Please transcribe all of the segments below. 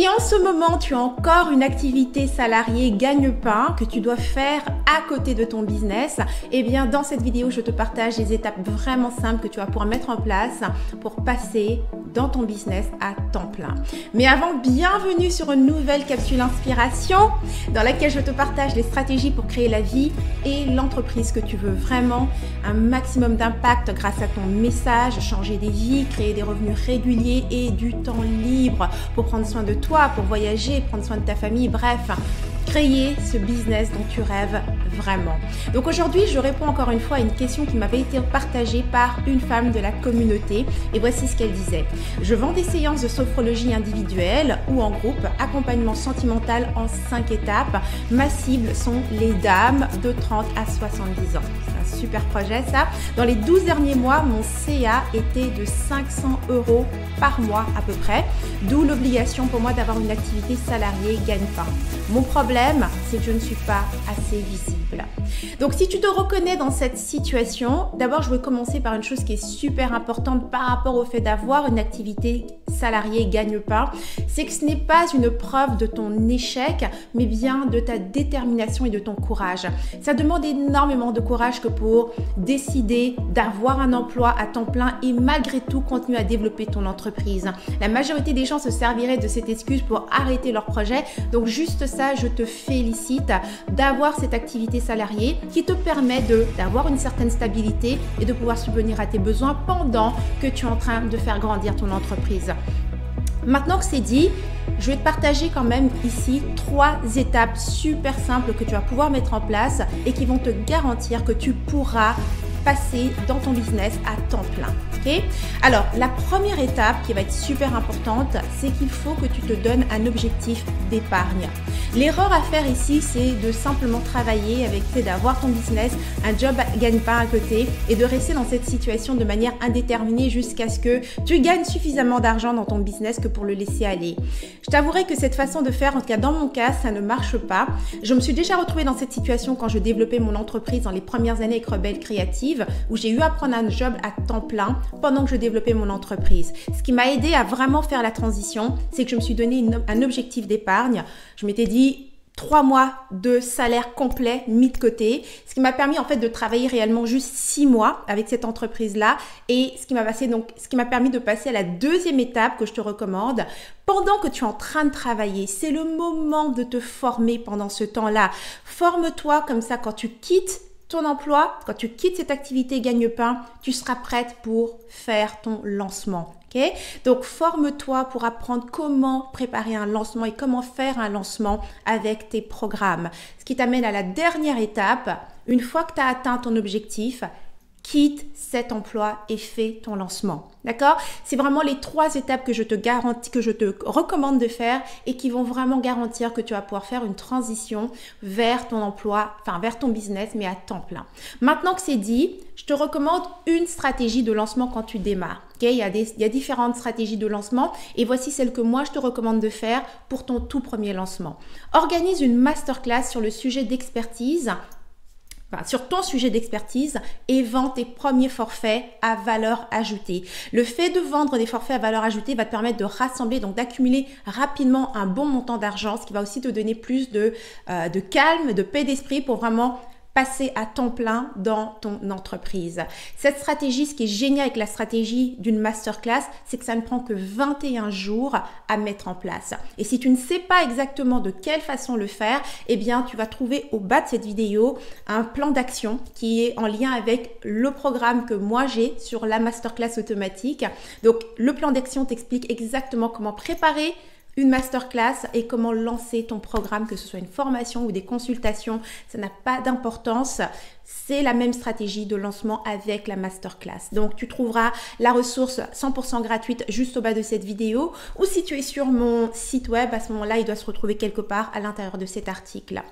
Si en ce moment tu as encore une activité salariée gagne-pain que tu dois faire à côté de ton business, eh bien dans cette vidéo je te partage des étapes vraiment simples que tu vas pouvoir mettre en place pour passer dans ton business à temps plein. Mais avant, bienvenue sur une nouvelle capsule inspiration dans laquelle je te partage les stratégies pour créer la vie et l'entreprise que tu veux, vraiment un maximum d'impact grâce à ton message, changer des vies, créer des revenus réguliers et du temps libre pour prendre soin de toi, pour voyager, prendre soin de ta famille, bref, créer ce business dont tu rêves vraiment. Donc aujourd'hui, je réponds encore une fois à une question qui m'avait été partagée par une femme de la communauté et voici ce qu'elle disait. Je vends des séances de sophrologie individuelle ou en groupe, accompagnement sentimental en 5 étapes. Ma cible sont les dames de 30 à 70 ans. C'est un super projet ça. Dans les 12 derniers mois, mon CA était de 500 € par mois à peu près, d'où l'obligation pour moi d'avoir une activité salariée gagne-pain. Mon problème, c'est que je ne suis pas assez visible. Donc si tu te reconnais dans cette situation, d'abord je vais commencer par une chose qui est super importante par rapport au fait d'avoir une activité salariée gagne-pain, c'est que ce n'est pas une preuve de ton échec, mais bien de ta détermination et de ton courage. Ça demande énormément de courage que pour décider d'avoir un emploi à temps plein et malgré tout continuer à développer ton entreprise. La majorité des gens se serviraient de cette excuse pour arrêter leur projet. Donc juste ça, je te félicite d'avoir cette activité salariée qui te permet d'avoir une certaine stabilité et de pouvoir subvenir à tes besoins pendant que tu es en train de faire grandir ton entreprise. Maintenant que c'est dit, je vais te partager quand même ici 3 étapes super simples que tu vas pouvoir mettre en place et qui vont te garantir que tu pourras passer dans ton business à temps plein. Okay? Alors, la première étape qui va être super importante, c'est qu'il faut que tu te donnes un objectif d'épargne. L'erreur à faire ici, c'est de simplement travailler avec, d'avoir ton business, un job gagne-pain à côté et de rester dans cette situation de manière indéterminée jusqu'à ce que tu gagnes suffisamment d'argent dans ton business que pour le laisser aller. Je t'avouerai que cette façon de faire, en tout cas dans mon cas, ça ne marche pas. Je me suis déjà retrouvée dans cette situation quand je développais mon entreprise dans les premières années avec Rebelle Créative, où j'ai eu à prendre un job à temps plein pendant que je développais mon entreprise. Ce qui m'a aidé à vraiment faire la transition, c'est que je me suis donné un objectif d'épargne. Je m'étais dit 3 mois de salaire complet mis de côté, ce qui m'a permis en fait de travailler réellement juste 6 mois avec cette entreprise-là et ce qui m'a permis de passer à la deuxième étape que je te recommande. Pendant que tu es en train de travailler, c'est le moment de te former pendant ce temps-là. Forme-toi comme ça quand tu quittes ton emploi, quand tu quittes cette activité gagne-pain, tu seras prête pour faire ton lancement. Okay? Donc, forme-toi pour apprendre comment préparer un lancement et comment faire un lancement avec tes programmes. Ce qui t'amène à la dernière étape. Une fois que tu as atteint ton objectif, quitte cet emploi et fais ton lancement. D'accord? C'est vraiment les 3 étapes que je te recommande de faire et qui vont vraiment garantir que tu vas pouvoir faire une transition vers ton emploi, enfin vers ton business, mais à temps plein. Maintenant que c'est dit, je te recommande une stratégie de lancement quand tu démarres. Okay? Il y a différentes stratégies de lancement et voici celle que moi je te recommande de faire pour ton tout premier lancement. Organise une masterclass sur le sujet d'expertise. Sur ton sujet d'expertise et vends tes premiers forfaits à valeur ajoutée. Le fait de vendre des forfaits à valeur ajoutée va te permettre de rassembler, donc d'accumuler rapidement un bon montant d'argent, ce qui va aussi te donner plus de calme, de paix d'esprit pour vraiment passer à temps plein dans ton entreprise. Cette stratégie, ce qui est génial avec la stratégie d'une masterclass, c'est que ça ne prend que 21 jours à mettre en place. Et si tu ne sais pas exactement de quelle façon le faire, eh bien, tu vas trouver au bas de cette vidéo un plan d'action qui est en lien avec le programme que moi j'ai sur la masterclass automatique. Donc, le plan d'action t'explique exactement comment préparer une masterclass et comment lancer ton programme, que ce soit une formation ou des consultations, ça n'a pas d'importance. C'est la même stratégie de lancement avec la masterclass. Donc, tu trouveras la ressource 100% gratuite juste au bas de cette vidéo ou si tu es sur mon site web, à ce moment-là, il doit se retrouver quelque part à l'intérieur de cet article.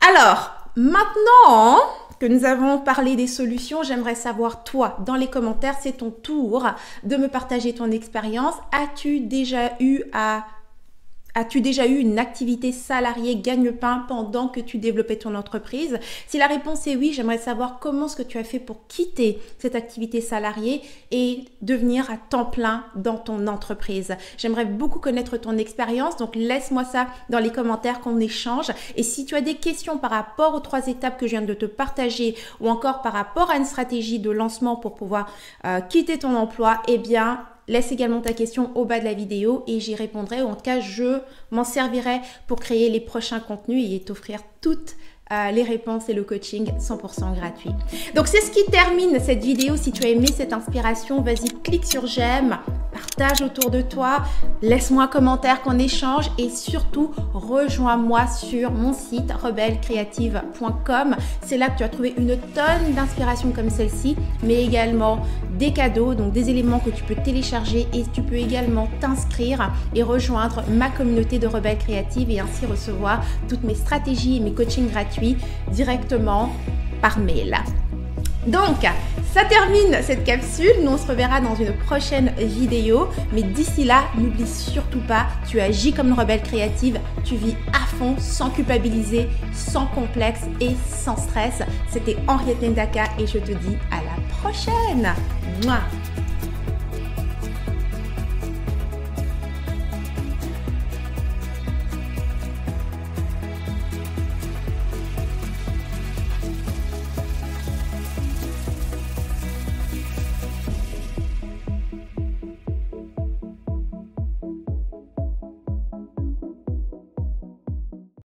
Alors, maintenant que nous avons parlé des solutions, j'aimerais savoir, toi, dans les commentaires, c'est ton tour de me partager ton expérience. As-tu déjà eu à As-tu déjà eu une activité salariée gagne-pain pendant que tu développais ton entreprise? Si la réponse est oui, j'aimerais savoir comment est-ce que tu as fait pour quitter cette activité salariée et devenir à temps plein dans ton entreprise. J'aimerais beaucoup connaître ton expérience, donc laisse-moi ça dans les commentaires qu'on échange. Et si tu as des questions par rapport aux 3 étapes que je viens de te partager ou encore par rapport à une stratégie de lancement pour pouvoir quitter ton emploi, eh bien, laisse également ta question au bas de la vidéo et j'y répondrai, ou en tout cas, je m'en servirai pour créer les prochains contenus et t'offrir toutes les réponses et le coaching 100% gratuit. Donc, c'est ce qui termine cette vidéo. Si tu as aimé cette inspiration, vas-y, clique sur j'aime, partage autour de toi, laisse-moi un commentaire qu'on échange et surtout, rejoins-moi sur mon site rebellecreative.com. C'est là que tu as trouvé une tonne d'inspiration comme celle-ci, mais également des cadeaux, donc des éléments que tu peux télécharger et tu peux également t'inscrire et rejoindre ma communauté de Rebelle Créative et ainsi recevoir toutes mes stratégies et mes coachings gratuits directement par mail. Donc, ça termine cette capsule. Nous, on se reverra dans une prochaine vidéo. Mais d'ici là, n'oublie surtout pas, tu agis comme une rebelle créative. Tu vis à fond, sans culpabiliser, sans complexe et sans stress. C'était Henriette Ndaka et je te dis à la prochaine. Mouah.